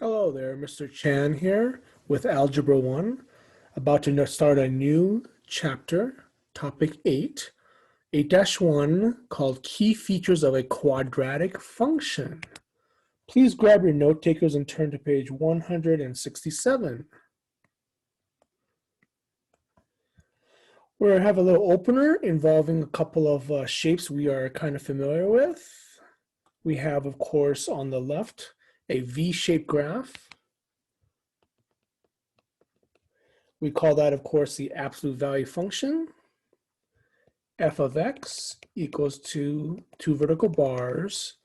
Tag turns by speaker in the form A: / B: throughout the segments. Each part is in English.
A: Hello there, Mr. Chan here with Algebra 1, about to start a new chapter, topic 8, 8-1, called Key Features of a Quadratic Function. Please grab your note takers and turn to page 167. We have a little opener involving a couple of shapes we are kind of familiar with. We have, of course, on the left, a V-shaped graph. We call that, of course, the absolute value function. F of x equals to two vertical bars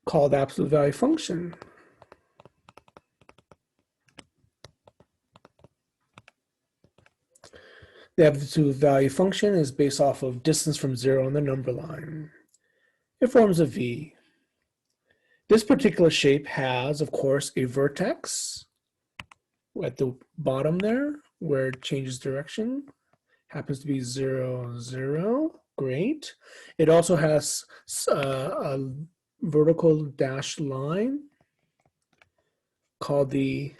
A: called absolute value function. The absolute value function is based off of distance from 0 on the number line. It forms a V. This particular shape has, of course, a vertex at the bottom there where it changes direction. Happens to be 0, 0. Great. It also has a vertical dashed line called the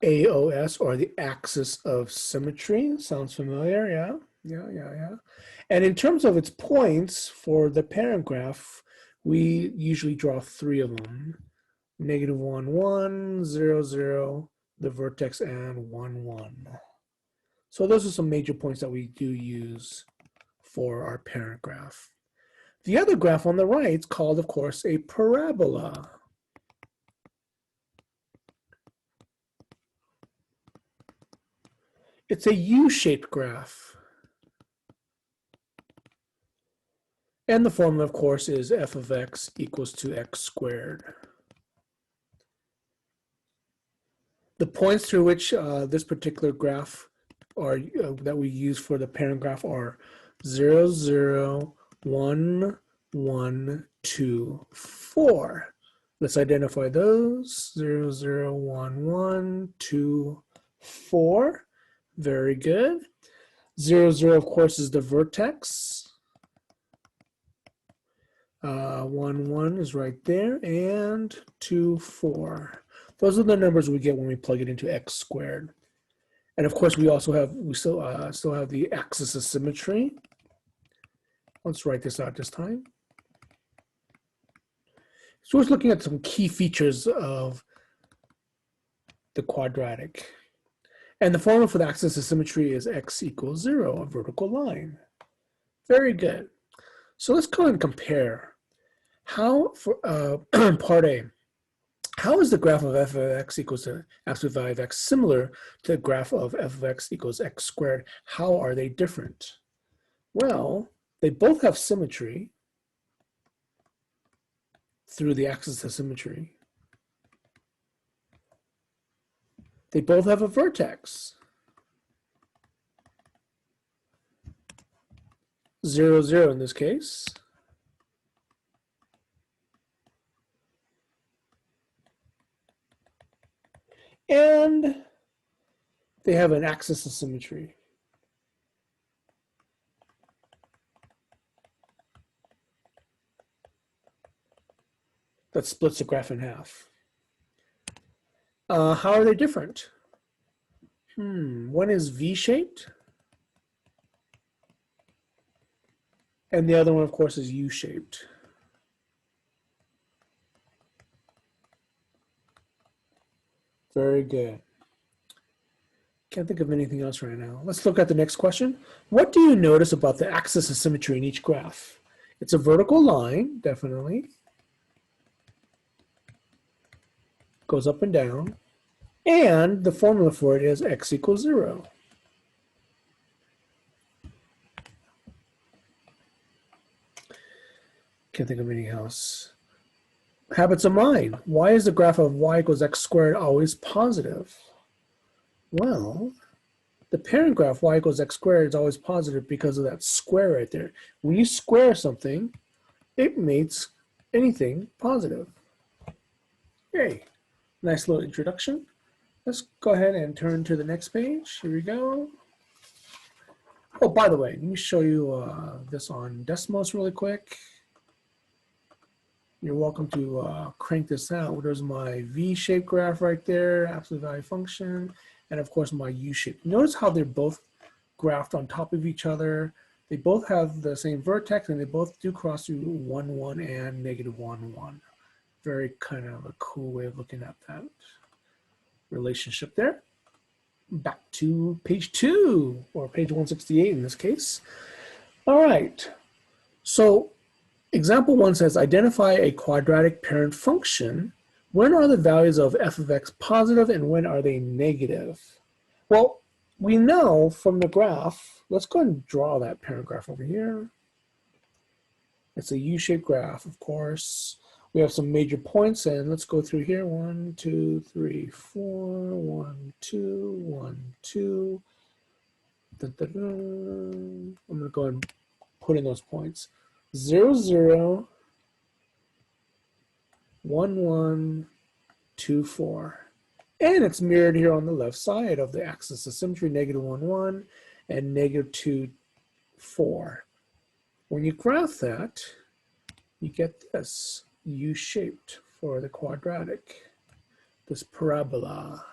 A: AOS, or the axis of symmetry. Sounds familiar? Yeah. And in terms of its points for the parent graph, we usually draw 3 of them. -1, 1, 0, 0, the vertex, and 1, 1. So those are some major points that we do use for our parent graph. The other graph on the right is called, of course, a parabola. It's a U-shaped graph. And the formula, of course, is f of x equals to x squared. The points through which this particular graph are that we use for the parent graph are 0, 0, 1, 1, 2, 4. Let's identify those. 0, 0, 1, 1, 2, 4. Very good. 0, 0, of course, is the vertex. 1, 1 is right there, and 2, 4. Those are the numbers we get when we plug it into x squared. And of course, we still have the axis of symmetry. Let's write this out this time. So we're looking at some key features of the quadratic. And the formula for the axis of symmetry is x equals 0, a vertical line. Very good. So let's go and compare. How, for part A, how is the graph of f of x equals to absolute value of x similar to the graph of f of x equals x squared? How are they different? Well, they both have symmetry through the axis of symmetry. They both have a vertex. 0, 0 in this case. And they have an axis of symmetry. That splits the graph in half. How are they different? One is V-shaped. And the other one, of course, is U-shaped. Very good. Can't think of anything else right now. Let's look at the next question. What do you notice about the axis of symmetry in each graph? It's a vertical line, definitely. Goes up and down. And the formula for it is x equals 0. Can't think of anything else. Habits of mind. Why is the graph of y equals x squared always positive? Well, the parent graph y equals x squared is always positive because of that square right there. When you square something, it makes anything positive. Okay, nice little introduction. Let's go ahead and turn to the next page. Here we go. Oh, by the way, let me show you this on Desmos really quick. You're welcome to crank this out. There's my V-shaped graph right there, absolute value function, and of course my U-shape. Notice how they're both graphed on top of each other. They both have the same vertex, and they both do cross through 1, 1 and negative 1, 1. Very kind of a cool way of looking at that relationship there. Back to page 2, or page 168 in this case. All right, so example 1 says, identify a quadratic parent function. When are the values of f of x positive and when are they negative? Well, we know from the graph, let's go ahead and draw that parent graph over here. It's a U-shaped graph, of course. We have some major points, and let's go through here. 1, 2, 3, 4, 1, 2, 1, 2. Dun, dun, dun. I'm going to go ahead and put in those points. 0, 0, 1, 1, 2, 4. And it's mirrored here on the left side of the axis of symmetry, negative 1, 1, and negative 2, 4. When you graph that, you get this U-shaped for the quadratic, this parabola,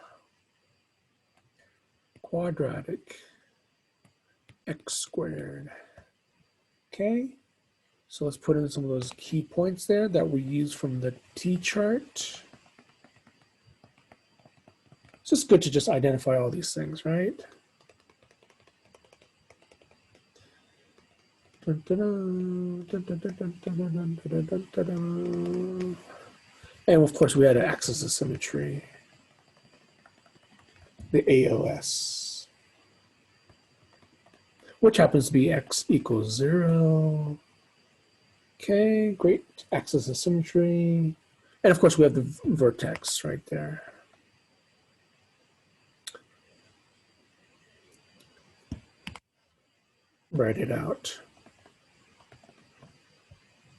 A: quadratic, x squared. Okay, so let's put in some of those key points there that we use from the T-chart. It's just good to just identify all these things, right? And of course, we had an axis of symmetry, the AOS, which happens to be x equals 0. Okay, great, axis of symmetry. And of course, we have the vertex right there. Write it out.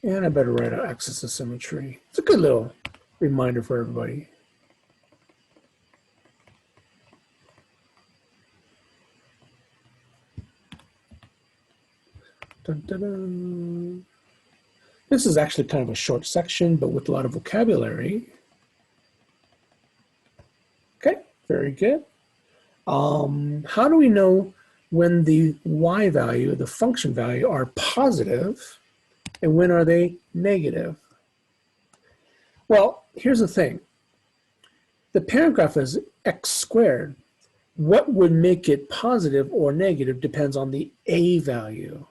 A: And I better write out axis of symmetry. It's a good little reminder for everybody. Dun, dun, dun. This is actually kind of a short section, but with a lot of vocabulary. Okay, very good. How do we know when the y value, the function value, are positive, and when are they negative? Well, here's the thing. The parent graph is x squared. What would make it positive or negative depends on the a value.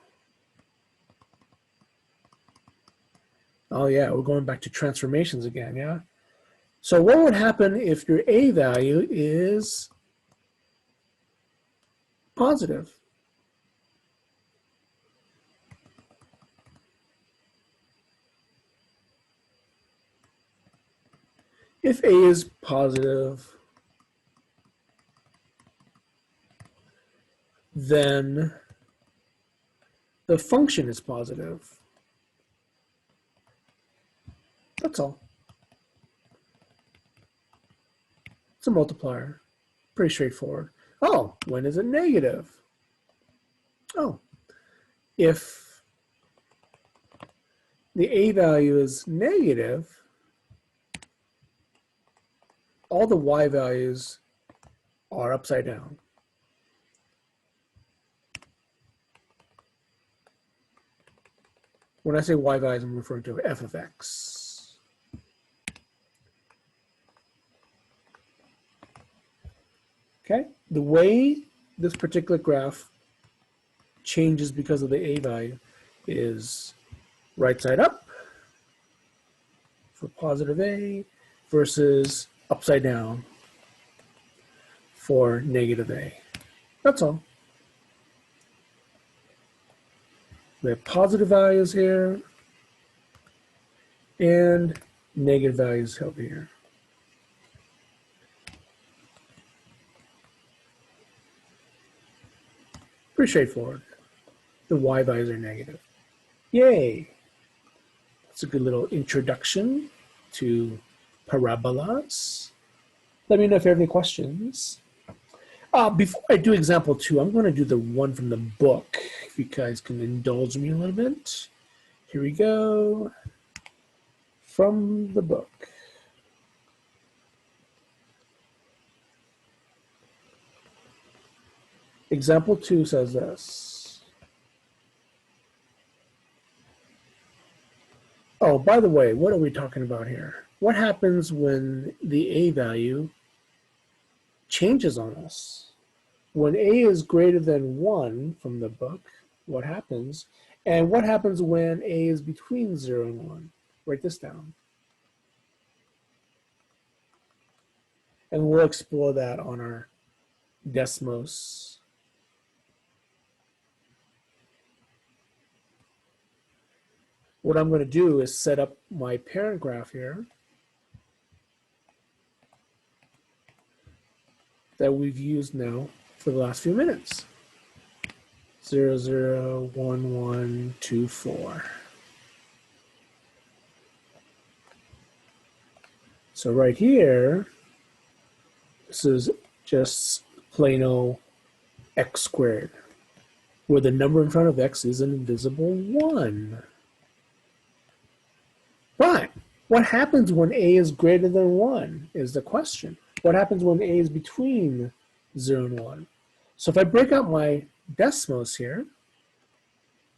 A: Oh yeah, we're going back to transformations again, yeah? So what would happen if your a value is positive? If a is positive, then the function is positive. That's all. It's a multiplier. Pretty straightforward. Oh, when is it negative? Oh, if the a value is negative, all the y values are upside down. When I say y values, I'm referring to f of x. Okay, the way this particular graph changes because of the a value is right side up for positive a versus upside down for negative a. That's all. We have positive values here and negative values over here. Pretty straightforward. The y values are negative. Yay! That's a good little introduction to parabolas. Let me know if you have any questions. Before I do example 2, I'm going to do the one from the book, if you guys can indulge me a little bit. Here we go. from the book. Example 2 says this. Oh, by the way, what are we talking about here? What happens when the a value changes on us? When a is greater than 1 from the book, what happens? And what happens when a is between 0 and 1? Write this down. And we'll explore that on our Desmos. What I'm going to do is set up my parent graph here that we've used now for the last few minutes. 0, 0, 1, 1, 2, 4. So right here, this is just plain old x squared, where the number in front of x is an invisible 1. But what happens when a is greater than 1 is the question. What happens when a is between 0 and 1? So if I break out my Desmos here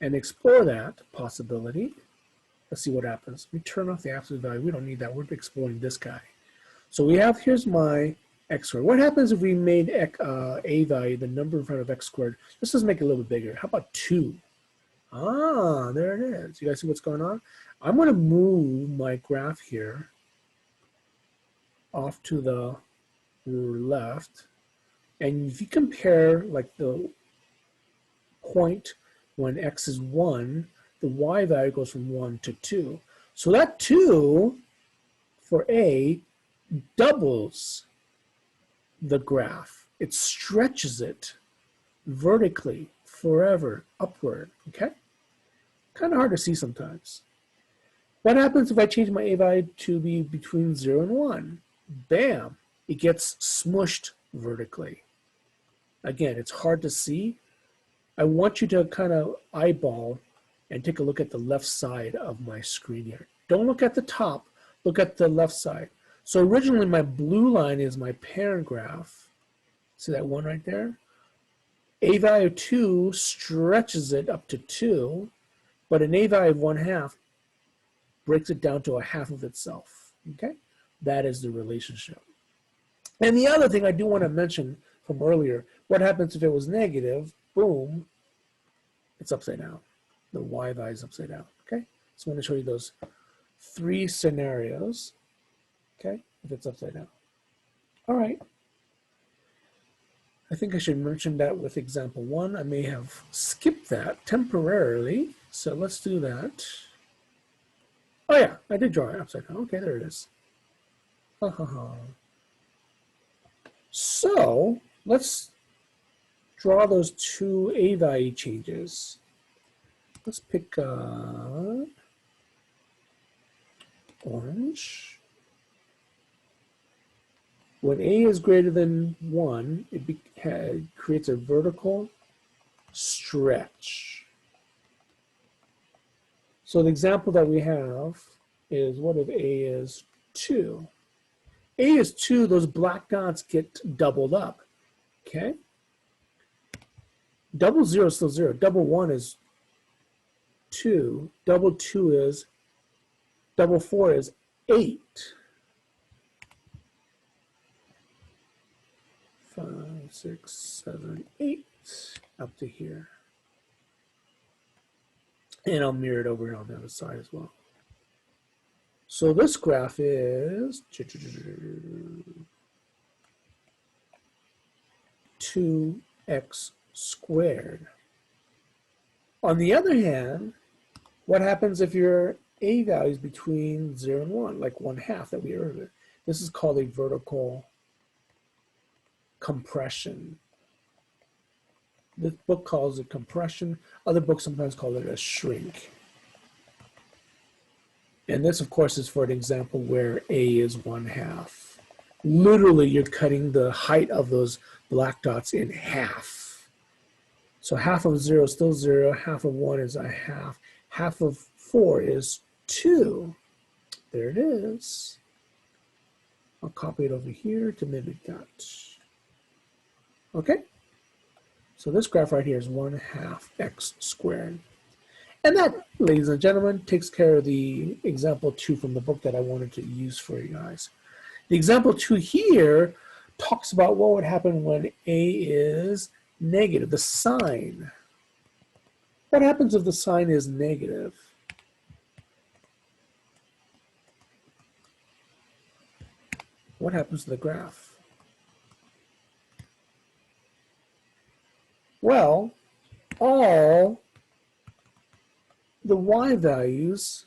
A: and explore that possibility, let's see what happens. We turn off the absolute value. We don't need that. We're exploring this guy. So we have, here's my x squared. What happens if we made a value, the number in front of x squared? Let's just make it a little bit bigger. How about 2? Ah, there it is. You guys see what's going on? I'm going to move my graph here off to the left. And if you compare like the point when x is 1, the y value goes from 1 to 2. So that 2 for a doubles the graph. It stretches it vertically forever upward, okay? Kind of hard to see sometimes. What happens if I change my a value to be between 0 and 1? Bam, it gets smushed vertically. Again, it's hard to see. I want you to kind of eyeball and take a look at the left side of my screen here. Don't look at the top, look at the left side. So originally my blue line is my parent graph. See that 1 right there? A value of 2 stretches it up to 2, but an a value of 1/2 breaks it down to a half of itself, okay? That is the relationship. And the other thing I do want to mention from earlier, what happens if it was negative? Boom, it's upside down. The y value is upside down, okay? So I'm going to show you those 3 scenarios, okay, if it's upside down. All right. I think I should mention that with example 1. I may have skipped that temporarily, so let's do that. Oh yeah, I did draw it upside down. Okay, there it is. So let's draw those 2 a value changes. Let's pick orange. When a is greater than 1, it creates a vertical stretch. So the example that we have is, what if a is 2? A is 2, those black dots get doubled up, okay? Double 0 is still 0. Double 1 is 2. Double 2 is, double 4 is 8. 5, 6, 7, 8, up to here. And I'll mirror it over here on the other side as well. So this graph is 2x squared. On the other hand, what happens if your a value is between 0 and 1, like 1/2 that we heard earlier? This is called a vertical compression. This book calls it compression. Other books sometimes call it a shrink. And this, of course, is for an example where a is 1/2. Literally, you're cutting the height of those black dots in half. So half of 0 is still 0. Half of 1 is a half. Half of 4 is 2. There it is. I'll copy it over here to mimic that. Okay, so this graph right here is 1/2 x squared. And that, ladies and gentlemen, takes care of the example 2 from the book that I wanted to use for you guys. The example 2 here talks about what would happen when a is negative, the sign. What happens if the sign is negative? What happens to the graph? Well, all the y values,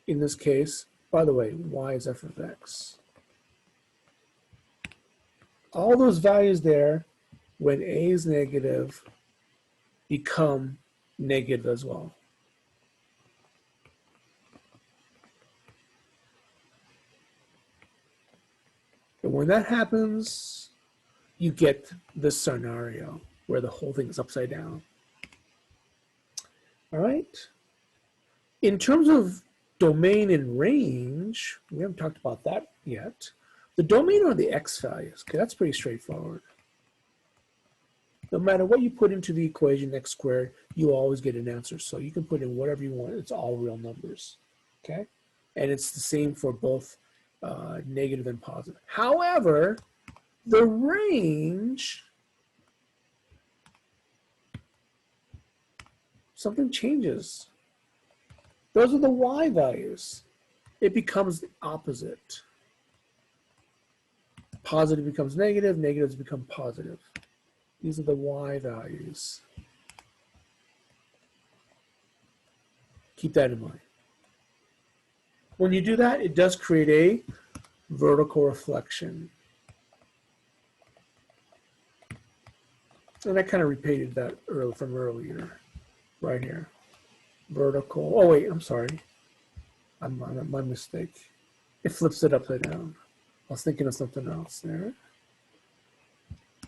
A: in this case, by the way, y is f of x. All those values there, when a is negative, become negative as well. And when that happens, you get this scenario where the whole thing is upside down. All right. In terms of domain and range, we haven't talked about that yet. The domain are the x values. Okay, that's pretty straightforward. No matter what you put into the equation x squared, you always get an answer. So you can put in whatever you want. It's all real numbers. Okay, and it's the same for both negative and positive. However, the range, something changes. Those are the y values. It becomes the opposite. Positive becomes negative, negatives become positive. These are the y values. Keep that in mind. When you do that, it does create a vertical reflection. And I kind of repeated that from earlier, right here. Vertical, oh wait, I'm sorry. My mistake. It flips it upside down. I was thinking of something else there.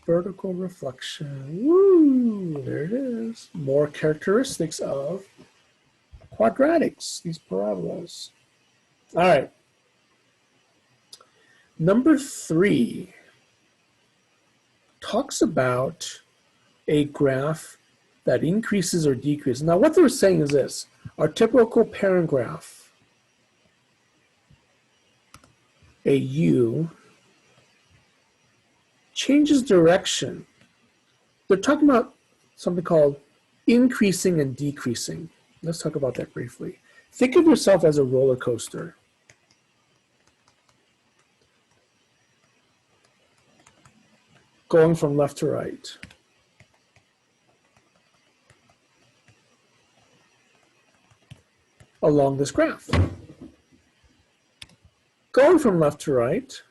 A: Vertical reflection, woo, there it is. More characteristics of quadratics, these parabolas. All right. Number 3 talks about a graph that increases or decreases. Now what they're saying is this, our typical parent graph, a U, changes direction. They're talking about something called increasing and decreasing. Let's talk about that briefly. Think of yourself as a roller coaster. Going from left to right. Along this graph. Going from left to right,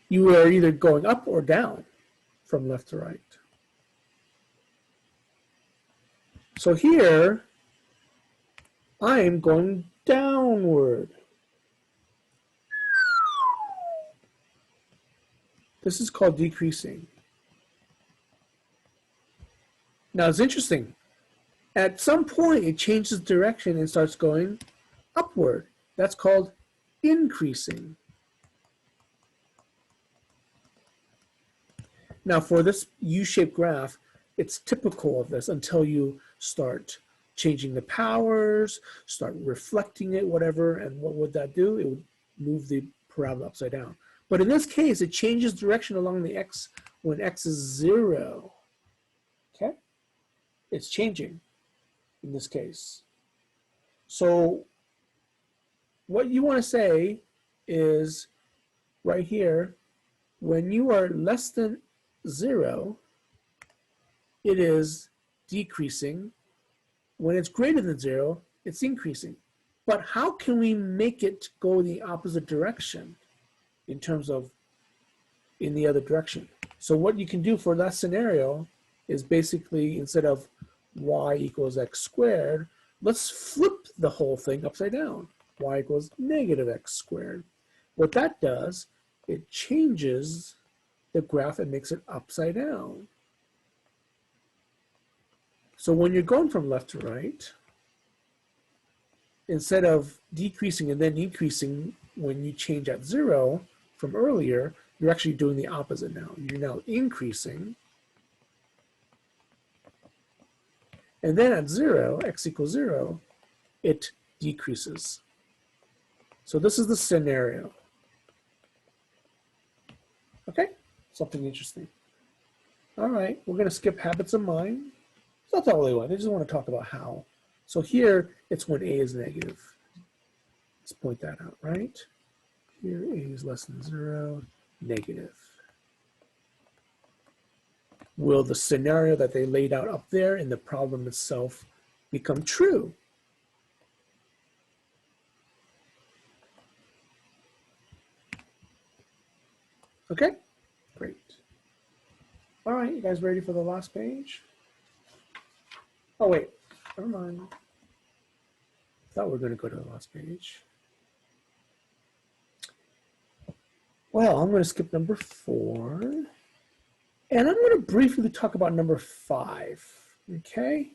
A: you are either going up or down from left to right. So here, I am going downward. This is called decreasing. Now it's interesting. At some point, it changes direction and starts going upward. That's called increasing. Now for this U-shaped graph, it's typical of this until you start changing the powers, start reflecting it, whatever, and what would that do? It would move the parabola upside down. But in this case, it changes direction along the x when x is 0. Okay? It's changing in this case. So what you want to say is right here, when you are less than 0, it is decreasing. When it's greater than 0, it's increasing. But how can we make it go the opposite direction in terms of in the other direction? So what you can do for that scenario is basically, instead of y equals x squared, let's flip the whole thing upside down. Y equals negative x squared. What that does, it changes the graph and makes it upside down. So when you're going from left to right, instead of decreasing and then increasing when you change at 0 from earlier, you're actually doing the opposite now. You're now increasing. And then at 0, x equals 0, it decreases. So this is the scenario. Okay, something interesting. All right, we're going to skip habits of mind. That's not all they want. They just want to talk about how. So here, it's when a is negative. Let's point that out, right? Here, a is less than 0, negative. Will the scenario that they laid out up there in the problem itself become true? Okay, great. All right, you guys ready for the last page? Oh, wait, never mind. Thought we were going to go to the last page. Well, I'm going to skip number 4. And I'm going to briefly talk about number 5, okay?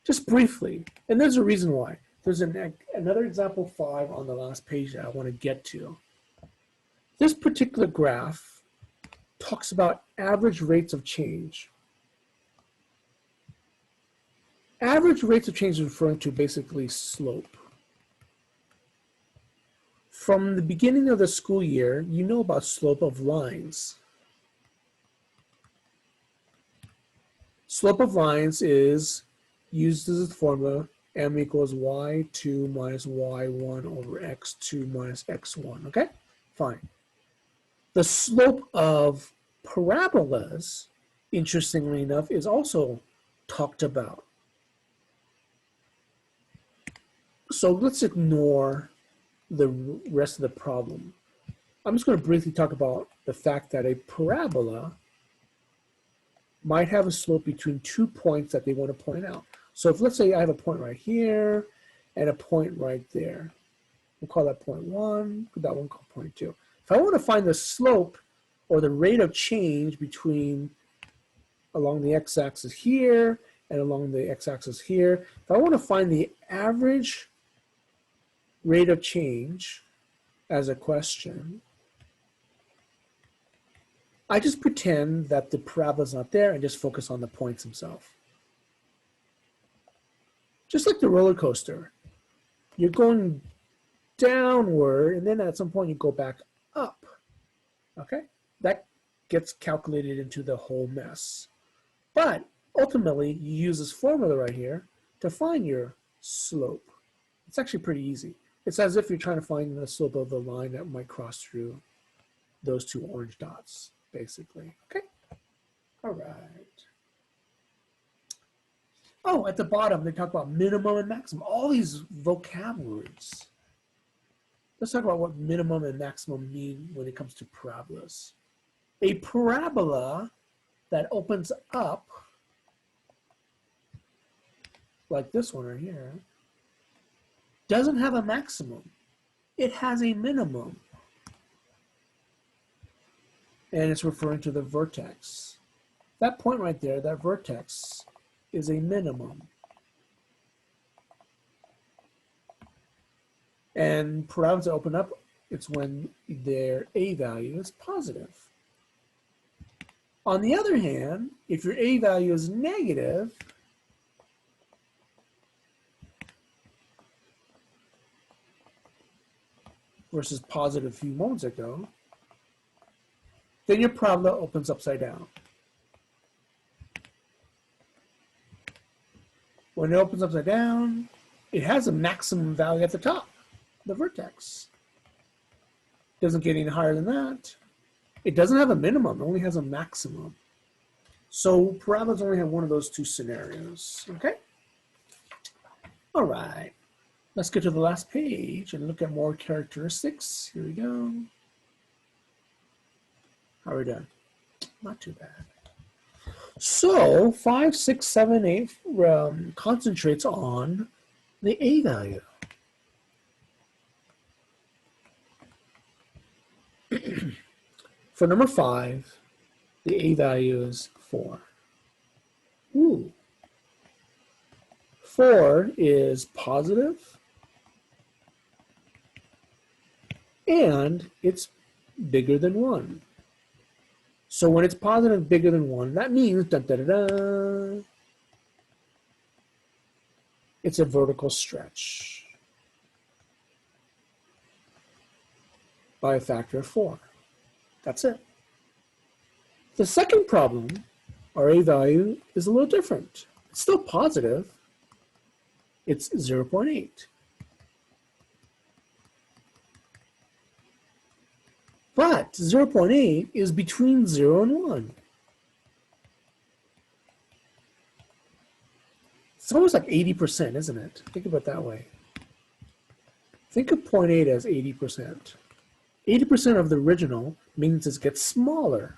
A: Just briefly. And there's a reason why. There's another example 5 on the last page that I want to get to. This particular graph talks about average rates of change. Average rates of change is referring to basically slope. From the beginning of the school year, you know about slope of lines. Slope of lines is used as a formula, m equals y2 minus y1 over x2 minus x1, okay? Fine. The slope of parabolas, interestingly enough, is also talked about. So let's ignore the rest of the problem. I'm just going to briefly talk about the fact that a parabola might have a slope between 2 points that they want to point out. So if let's say I have a point right here and a point right there. We'll call that point 1, that one call point 2. If I want to find the slope or the rate of change between along the x-axis here and along the x-axis here, if I want to find the average rate of change as a question, I just pretend that the parabola's not there and just focus on the points themselves. Just like the roller coaster. You're going downward and then at some point you go back up. Okay? That gets calculated into the whole mess. But ultimately, you use this formula right here to find your slope. It's actually pretty easy. It's as if you're trying to find the slope of the line that might cross through those 2 orange dots, basically. Okay? All right. Oh, at the bottom, they talk about minimum and maximum. All these vocab words. Let's talk about what minimum and maximum mean when it comes to parabolas. A parabola that opens up, like this one right here, doesn't have a maximum. It has a minimum. And it's referring to the vertex. That point right there, that vertex, is a minimum. And parabolas that open up, it's when their a value is positive. On the other hand, if your a value is negative, versus positive a few moments ago, then your parabola opens upside down. When it opens upside down, it has a maximum value at the top, the vertex. Doesn't get any higher than that. It doesn't have a minimum, it only has a maximum. So parabolas only have one of those 2 scenarios, okay? All right, let's get to the last page and look at more characteristics. Here we go. How are we done? Not too bad. So 5, 6, 7, 8 concentrates on the a value. For number 5, the a value is 4. Ooh. 4 is positive and it's bigger than 1. So when it's positive bigger than 1, that means it's a vertical stretch by a factor of 4. That's it. The second problem, our A value is a little different. It's still positive. It's 0.8. But 0.8 is between 0 and 1. It's almost like 80%, isn't it? Think of it that way. Think of 0.8 as 80%. 80% of the original means it gets smaller.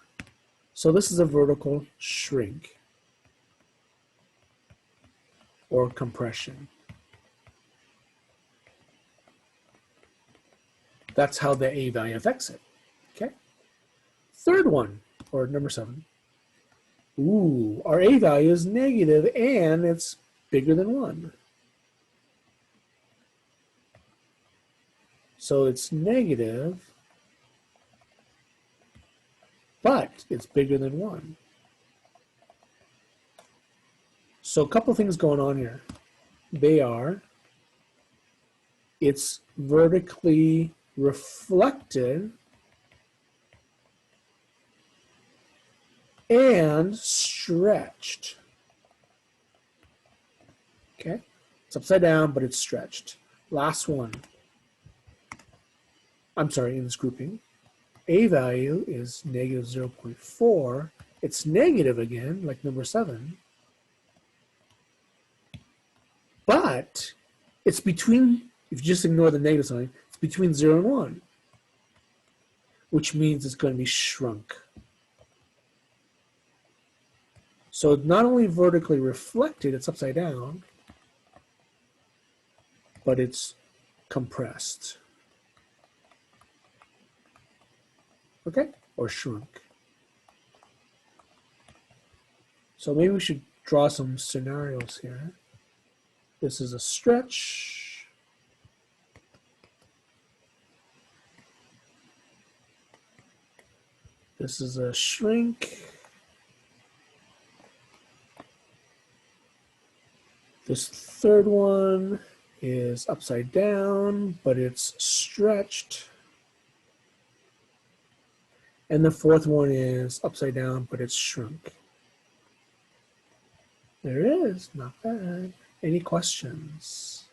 A: So this is a vertical shrink or compression. That's how the A value affects it. Okay. Third one, or number 7. Ooh, our A value is negative and it's bigger than 1. So it's negative, but it's bigger than 1. So a couple things going on here. They are, it's vertically reflected and stretched. Okay, it's upside down, but it's stretched. Last one. I'm sorry, in this grouping. A value is negative 0.4. It's negative again, like number 7. But it's between, if you just ignore the negative sign, it's between 0 and 1, which means it's going to be shrunk. So it's not only vertically reflected, it's upside down, but it's compressed. Okay, or shrunk. So maybe we should draw some scenarios here. This is a stretch. This is a shrink. This third one is upside down, but it's stretched. And the fourth one is upside down, but it's shrunk. There it is, not bad. Any questions?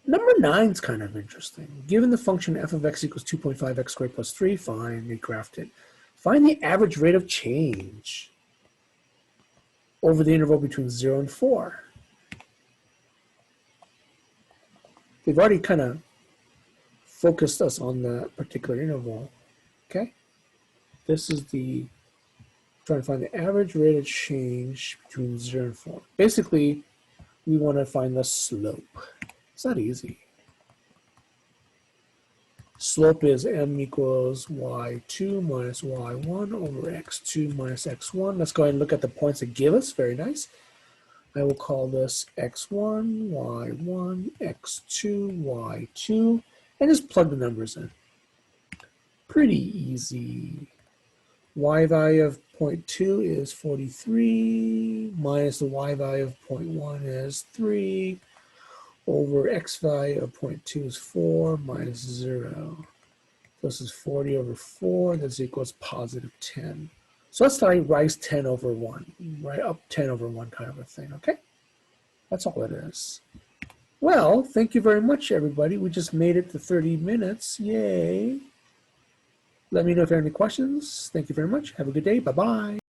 A: Number 9 is kind of interesting. Given the function f of x equals 2.5x squared plus 3, fine, we graphed it. Find the average rate of change over the interval between 0 and 4. They've already kind of focused us on that particular interval. Okay, this is trying to find the average rate of change between 0 and 4. Basically, we want to find the slope. It's not easy. Slope is m equals y2 minus y1 over x2 minus x1. Let's go ahead and look at the points that give us. Very nice. I will call this x1, y1, x2, y2, and just plug the numbers in. Pretty easy. Y value of 0.2 is 43, minus the y value of 0.1 is 3, over x value of 0.2 is 4, minus 0. This is 40 over 4, this equals positive 10. So let's rise 10 over 1, right up 10 over 1 kind of a thing, okay? That's all it is. Well, thank you very much, everybody. We just made it to 30 minutes. Yay. Let me know if you have any questions. Thank you very much. Have a good day. Bye-bye.